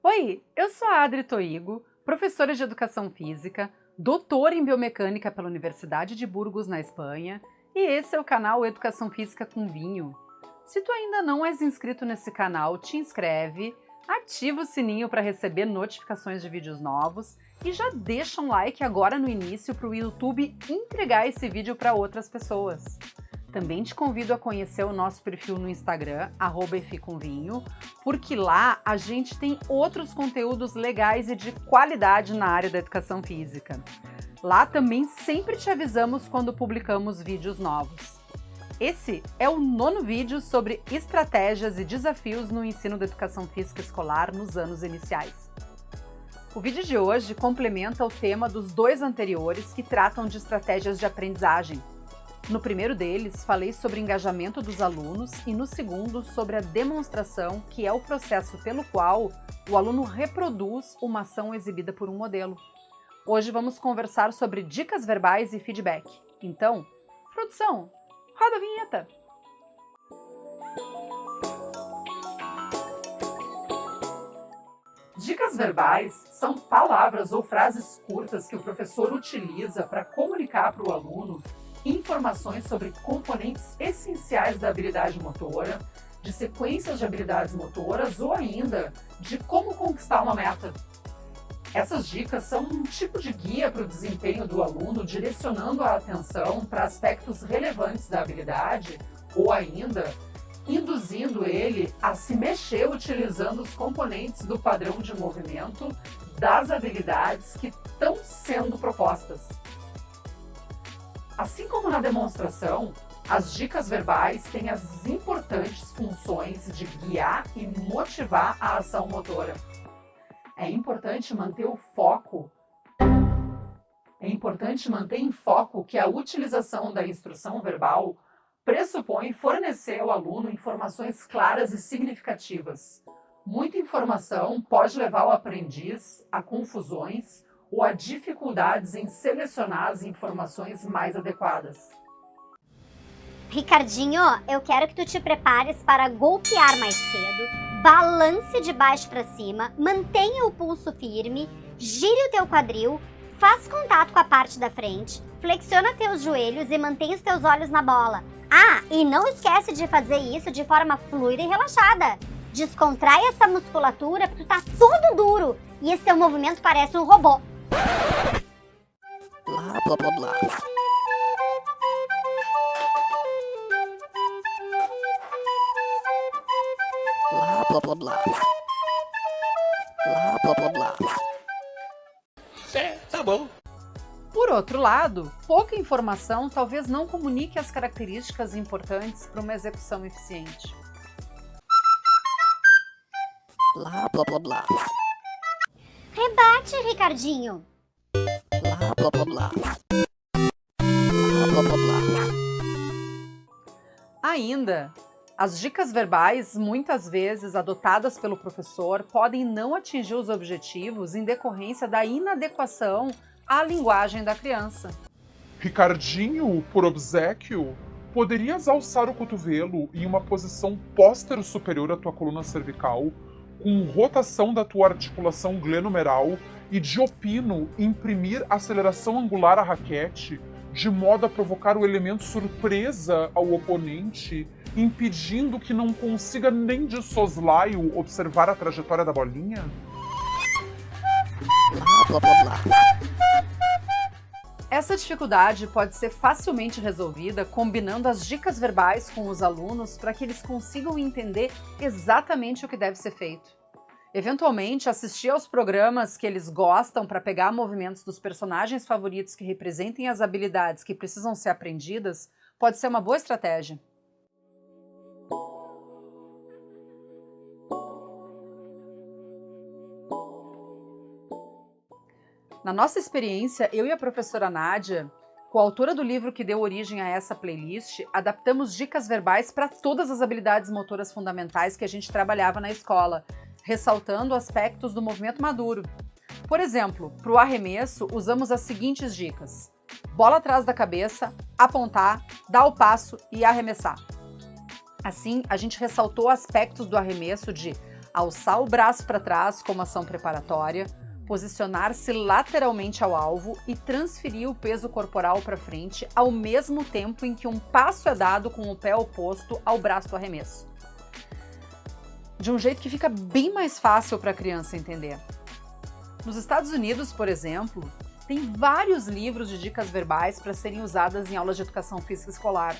Oi, eu sou a Adri Toigo, professora de Educação Física, doutora em Biomecânica pela Universidade de Burgos, na Espanha, e esse é o canal Educação Física com Vinho. Se tu ainda não és inscrito nesse canal, te inscreve, ativa o sininho para receber notificações de vídeos novos e já deixa um like agora no início para o YouTube entregar esse vídeo para outras pessoas. Também te convido a conhecer o nosso perfil no Instagram, @efcomvinho, porque lá a gente tem outros conteúdos legais e de qualidade na área da educação física. Lá também sempre te avisamos quando publicamos vídeos novos. Esse é o 9º vídeo sobre estratégias e desafios no ensino da educação física escolar nos anos iniciais. O vídeo de hoje complementa o tema dos 2 anteriores que tratam de estratégias de aprendizagem. No primeiro deles, falei sobre o engajamento dos alunos e no segundo, sobre a demonstração, que é o processo pelo qual o aluno reproduz uma ação exibida por um modelo. Hoje vamos conversar sobre dicas verbais e feedback. Então, produção, roda a vinheta! Dicas verbais são palavras ou frases curtas que o professor utiliza para comunicar para o aluno informações sobre componentes essenciais da habilidade motora, de sequências de habilidades motoras ou ainda de como conquistar uma meta. Essas dicas são um tipo de guia para o desempenho do aluno, direcionando a atenção para aspectos relevantes da habilidade ou ainda induzindo ele a se mexer utilizando os componentes do padrão de movimento das habilidades que estão sendo propostas. Assim como na demonstração, as dicas verbais têm as importantes funções de guiar e motivar a ação motora. É importante manter em foco que a utilização da instrução verbal pressupõe fornecer ao aluno informações claras e significativas. Muita informação pode levar o aprendiz a confusões ou a dificuldades em selecionar as informações mais adequadas. Ricardinho, eu quero que tu te prepares para golpear mais cedo, balance de baixo para cima, mantenha o pulso firme, gire o teu quadril, faz contato com a parte da frente, flexiona teus joelhos e mantenha os teus olhos na bola. Ah, e não esquece de fazer isso de forma fluida e relaxada. Descontrai essa musculatura porque tu tá tudo duro e esse teu movimento parece um robô. Blá, blá, blá, blá. Blá, blá, blá, blá. Blá, blá, blá, blá. Tá bom. Por outro lado, pouca informação talvez não comunique as características importantes para uma execução eficiente. Blá, blá, blá, blá. Rebate, Ricardinho. Blá, blá, blá, blá. Blá, blá, blá, blá. Ainda, as dicas verbais, muitas vezes adotadas pelo professor, podem não atingir os objetivos em decorrência da inadequação à linguagem da criança. Ricardinho, por obséquio, poderias alçar o cotovelo em uma posição póstero superior à tua coluna cervical, com rotação da tua articulação glenomeral e diopino imprimir aceleração angular à raquete, de modo a provocar o elemento surpresa ao oponente, impedindo que não consiga nem de soslaio observar a trajetória da bolinha? Blá, blá, blá, blá. Essa dificuldade pode ser facilmente resolvida combinando as dicas verbais com os alunos para que eles consigam entender exatamente o que deve ser feito. Eventualmente, assistir aos programas que eles gostam para pegar movimentos dos personagens favoritos que representem as habilidades que precisam ser aprendidas pode ser uma boa estratégia. Na nossa experiência, eu e a professora Nádia, coautora do livro que deu origem a essa playlist, adaptamos dicas verbais para todas as habilidades motoras fundamentais que a gente trabalhava na escola, ressaltando aspectos do movimento maduro. Por exemplo, para o arremesso, usamos as seguintes dicas: bola atrás da cabeça, apontar, dar o passo e arremessar. Assim, a gente ressaltou aspectos do arremesso de alçar o braço para trás como ação preparatória, posicionar-se lateralmente ao alvo e transferir o peso corporal para frente ao mesmo tempo em que um passo é dado com o pé oposto ao braço do arremesso. De um jeito que fica bem mais fácil para a criança entender. Nos Estados Unidos, por exemplo, tem vários livros de dicas verbais para serem usadas em aulas de educação física escolar,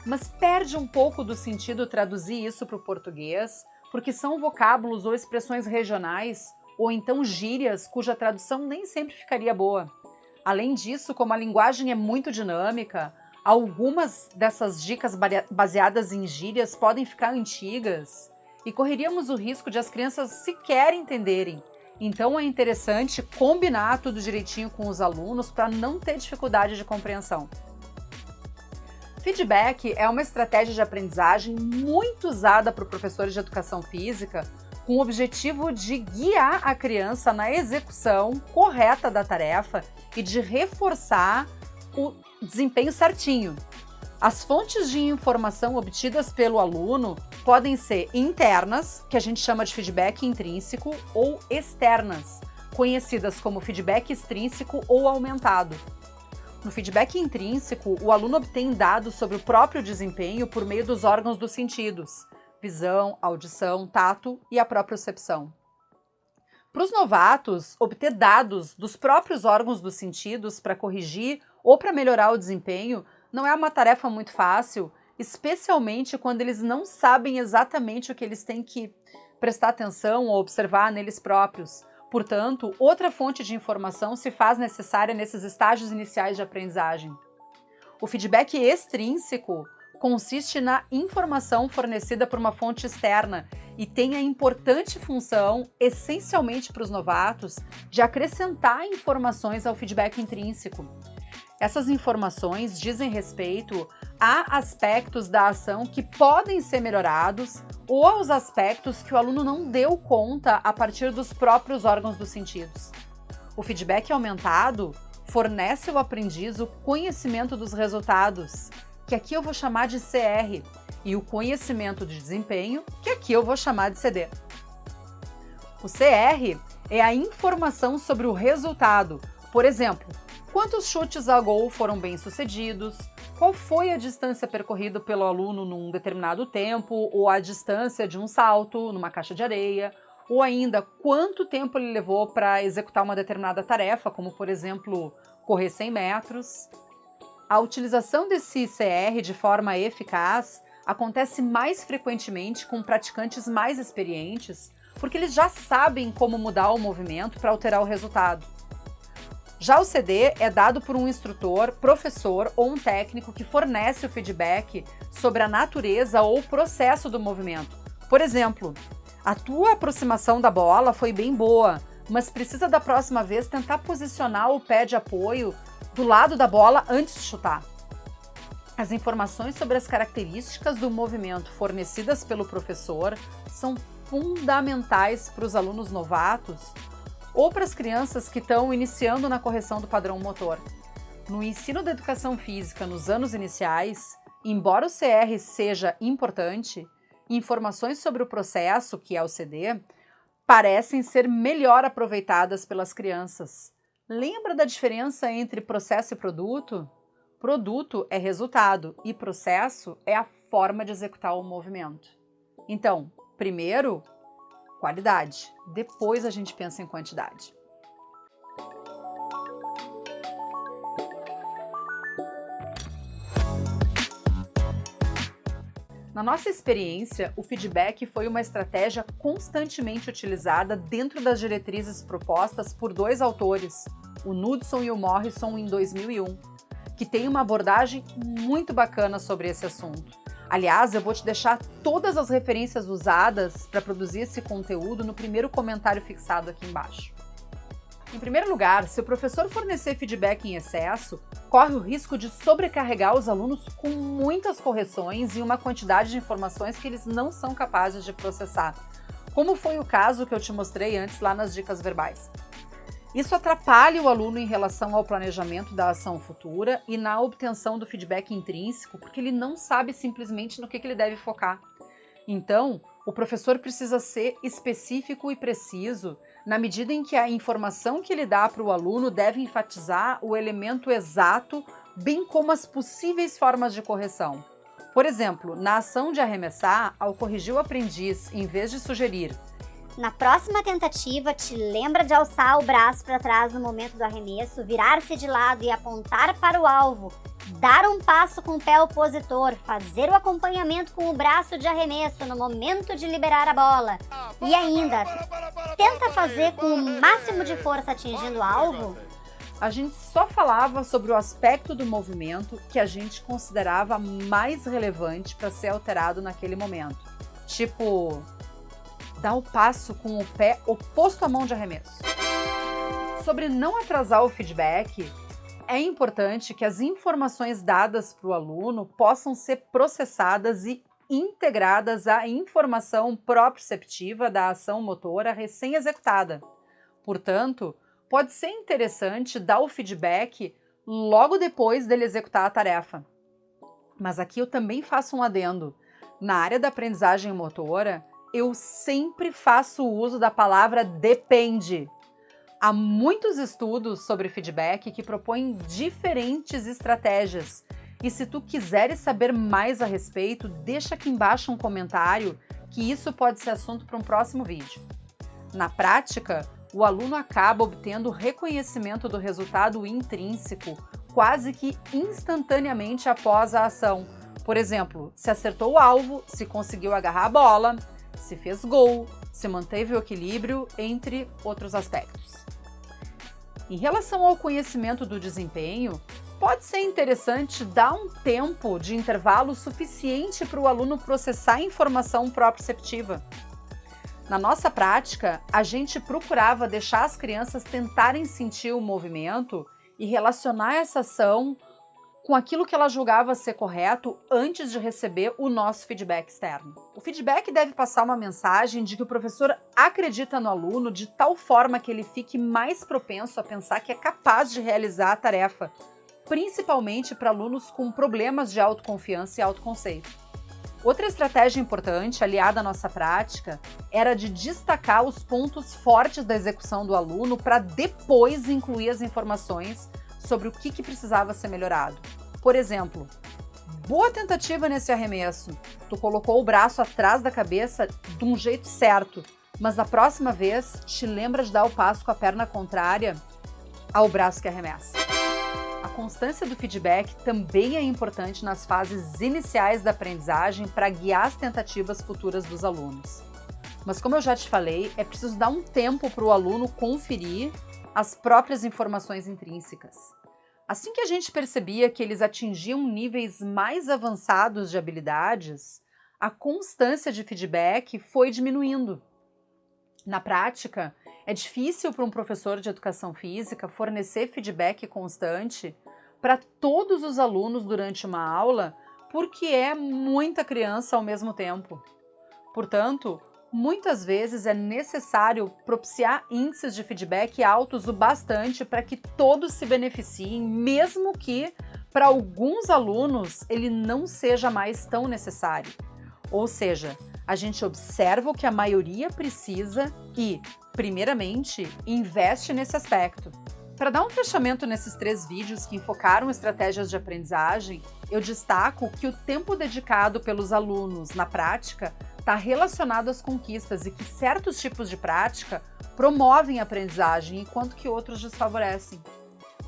mas perde um pouco do sentido traduzir isso para o português, porque são vocábulos ou expressões regionais ou então gírias cuja tradução nem sempre ficaria boa. Além disso, como a linguagem é muito dinâmica, algumas dessas dicas baseadas em gírias podem ficar antigas e correríamos o risco de as crianças sequer entenderem. Então é interessante combinar tudo direitinho com os alunos para não ter dificuldade de compreensão. Feedback é uma estratégia de aprendizagem muito usada por professores de educação física com o objetivo de guiar a criança na execução correta da tarefa e de reforçar o desempenho certinho. As fontes de informação obtidas pelo aluno podem ser internas, que a gente chama de feedback intrínseco, ou externas, conhecidas como feedback extrínseco ou aumentado. No feedback intrínseco, o aluno obtém dados sobre o próprio desempenho por meio dos órgãos dos sentidos, visão, audição, tato e a propriocepção. Para os novatos, obter dados dos próprios órgãos dos sentidos para corrigir ou para melhorar o desempenho não é uma tarefa muito fácil, especialmente quando eles não sabem exatamente o que eles têm que prestar atenção ou observar neles próprios. Portanto, outra fonte de informação se faz necessária nesses estágios iniciais de aprendizagem. O feedback extrínseco consiste na informação fornecida por uma fonte externa e tem a importante função, essencialmente para os novatos, de acrescentar informações ao feedback intrínseco. Essas informações dizem respeito a aspectos da ação que podem ser melhorados ou aos aspectos que o aluno não deu conta a partir dos próprios órgãos dos sentidos. O feedback aumentado fornece ao aprendiz o conhecimento dos resultados, que aqui eu vou chamar de CR, e o conhecimento de desempenho, que aqui eu vou chamar de CD. O CR é a informação sobre o resultado. Por exemplo, quantos chutes a gol foram bem-sucedidos, qual foi a distância percorrida pelo aluno num determinado tempo, ou a distância de um salto numa caixa de areia, ou ainda quanto tempo ele levou para executar uma determinada tarefa, como, por exemplo, correr 100 metros. A utilização desse CR de forma eficaz acontece mais frequentemente com praticantes mais experientes, porque eles já sabem como mudar o movimento para alterar o resultado. Já o CD é dado por um instrutor, professor ou um técnico que fornece o feedback sobre a natureza ou o processo do movimento. Por exemplo, a tua aproximação da bola foi bem boa, mas precisa da próxima vez tentar posicionar o pé de apoio do lado da bola antes de chutar. As informações sobre as características do movimento fornecidas pelo professor são fundamentais para os alunos novatos ou para as crianças que estão iniciando na correção do padrão motor. No ensino da educação física nos anos iniciais, embora o CR seja importante, informações sobre o processo, que é o CD, parecem ser melhor aproveitadas pelas crianças. Lembra da diferença entre processo e produto? Produto é resultado e processo é a forma de executar o movimento. Então, primeiro, qualidade. Depois a gente pensa em quantidade. Na nossa experiência, o feedback foi uma estratégia constantemente utilizada dentro das diretrizes propostas por dois autores, o Knudson e o Morrison, em 2001, que tem uma abordagem muito bacana sobre esse assunto. Aliás, eu vou te deixar todas as referências usadas para produzir esse conteúdo no primeiro comentário fixado aqui embaixo. Em primeiro lugar, se o professor fornecer feedback em excesso, corre o risco de sobrecarregar os alunos com muitas correções e uma quantidade de informações que eles não são capazes de processar, como foi o caso que eu te mostrei antes lá nas dicas verbais. Isso atrapalha o aluno em relação ao planejamento da ação futura e na obtenção do feedback intrínseco, porque ele não sabe simplesmente no que ele deve focar. Então, O professor precisa ser específico e preciso na medida em que a informação que ele dá para o aluno deve enfatizar o elemento exato, bem como as possíveis formas de correção. Por exemplo, na ação de arremessar, ao corrigir o aprendiz, em vez de sugerir: na próxima tentativa, te lembra de alçar o braço para trás no momento do arremesso, virar-se de lado e apontar para o alvo, dar um passo com o pé opositor, fazer o acompanhamento com o braço de arremesso no momento de liberar a bola. E ainda, tenta fazer com o máximo de força atingindo o alvo. A gente só falava sobre o aspecto do movimento que a gente considerava mais relevante para ser alterado naquele momento. Tipo, dar o passo com o pé oposto à mão de arremesso. Sobre não atrasar o feedback, é importante que as informações dadas para o aluno possam ser processadas e integradas à informação proprioceptiva da ação motora recém-executada. Portanto, pode ser interessante dar o feedback logo depois dele executar a tarefa. Mas aqui eu também faço um adendo. Na área da aprendizagem motora, eu sempre faço uso da palavra depende. Há muitos estudos sobre feedback que propõem diferentes estratégias. E se tu quiseres saber mais a respeito, deixa aqui embaixo um comentário que isso pode ser assunto para um próximo vídeo. Na prática, o aluno acaba obtendo reconhecimento do resultado intrínseco quase que instantaneamente após a ação. Por exemplo, se acertou o alvo, se conseguiu agarrar a bola, se fez gol, se manteve o equilíbrio, entre outros aspectos. Em relação ao conhecimento do desempenho, pode ser interessante dar um tempo de intervalo suficiente para o aluno processar a informação proprioceptiva. Na nossa prática, a gente procurava deixar as crianças tentarem sentir o movimento e relacionar essa ação com aquilo que ela julgava ser correto antes de receber o nosso feedback externo. O feedback deve passar uma mensagem de que o professor acredita no aluno de tal forma que ele fique mais propenso a pensar que é capaz de realizar a tarefa, principalmente para alunos com problemas de autoconfiança e autoconceito. Outra estratégia importante, aliada à nossa prática, era de destacar os pontos fortes da execução do aluno para depois incluir as informações sobre o que precisava ser melhorado. Por exemplo, boa tentativa nesse arremesso. Tu colocou o braço atrás da cabeça de um jeito certo, mas na próxima vez te lembra de dar o passo com a perna contrária ao braço que arremessa. A constância do feedback também é importante nas fases iniciais da aprendizagem para guiar as tentativas futuras dos alunos. Mas como eu já te falei, é preciso dar um tempo para o aluno conferir as próprias informações intrínsecas. Assim que a gente percebia que eles atingiam níveis mais avançados de habilidades, a constância de feedback foi diminuindo. Na prática, é difícil para um professor de educação física fornecer feedback constante para todos os alunos durante uma aula, porque é muita criança ao mesmo tempo. Portanto, muitas vezes é necessário propiciar índices de feedback altos o bastante para que todos se beneficiem, mesmo que para alguns alunos ele não seja mais tão necessário. Ou seja, a gente observa o que a maioria precisa e, primeiramente, investe nesse aspecto. Para dar um fechamento nesses 3 vídeos que enfocaram estratégias de aprendizagem, eu destaco que o tempo dedicado pelos alunos na prática está relacionado às conquistas e que certos tipos de prática promovem a aprendizagem, enquanto que outros desfavorecem.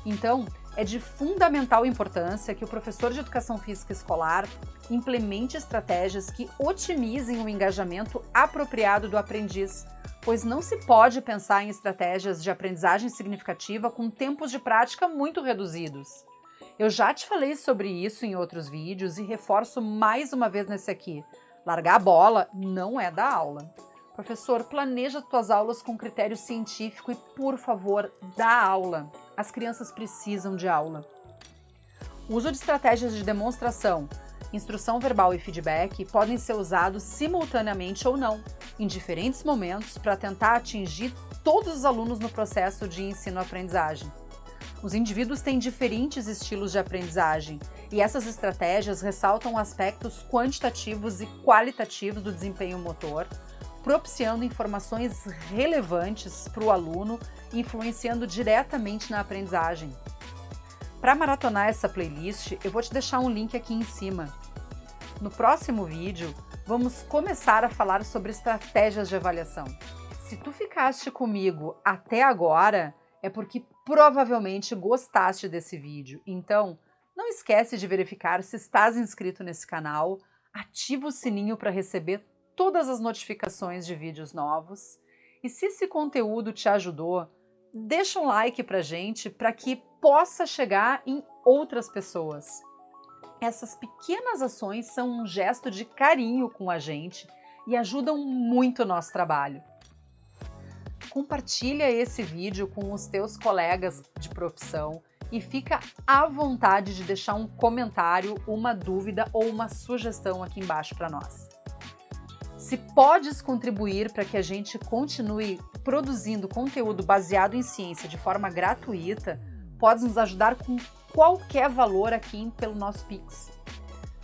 Então, é de fundamental importância que o professor de educação física escolar implemente estratégias que otimizem o engajamento apropriado do aprendiz, pois não se pode pensar em estratégias de aprendizagem significativa com tempos de prática muito reduzidos. Eu já te falei sobre isso em outros vídeos e reforço mais uma vez nesse aqui. Largar a bola não é dar aula. Professor, planeja tuas aulas com critério científico e, por favor, dá aula. As crianças precisam de aula. O uso de estratégias de demonstração, instrução verbal e feedback podem ser usados simultaneamente ou não, em diferentes momentos, para tentar atingir todos os alunos no processo de ensino-aprendizagem. Os indivíduos têm diferentes estilos de aprendizagem e essas estratégias ressaltam aspectos quantitativos e qualitativos do desempenho motor, propiciando informações relevantes para o aluno e influenciando diretamente na aprendizagem. Para maratonar essa playlist, eu vou te deixar um link aqui em cima. No próximo vídeo, vamos começar a falar sobre estratégias de avaliação. Se tu ficaste comigo até agora, é porque provavelmente gostaste desse vídeo. Então, não esquece de verificar se estás inscrito nesse canal, ativa o sininho para receber todas as notificações de vídeos novos. E se esse conteúdo te ajudou, deixa um like pra gente para que possa chegar em outras pessoas. Essas pequenas ações são um gesto de carinho com a gente e ajudam muito o nosso trabalho. Compartilha esse vídeo com os teus colegas de profissão e fica à vontade de deixar um comentário, uma dúvida ou uma sugestão aqui embaixo para nós. Se podes contribuir para que a gente continue produzindo conteúdo baseado em ciência de forma gratuita, podes nos ajudar com qualquer valor aqui pelo nosso Pix.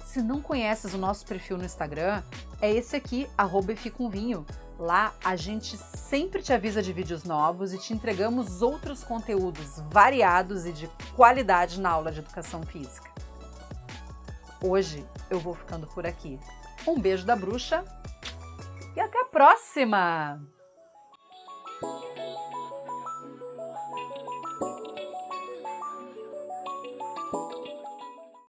Se não conheces o nosso perfil no Instagram, é esse aqui, @eficomvinho. Lá a gente sempre te avisa de vídeos novos e te entregamos outros conteúdos variados e de qualidade na aula de educação física. Hoje eu vou ficando por aqui. Um beijo da bruxa e até a próxima!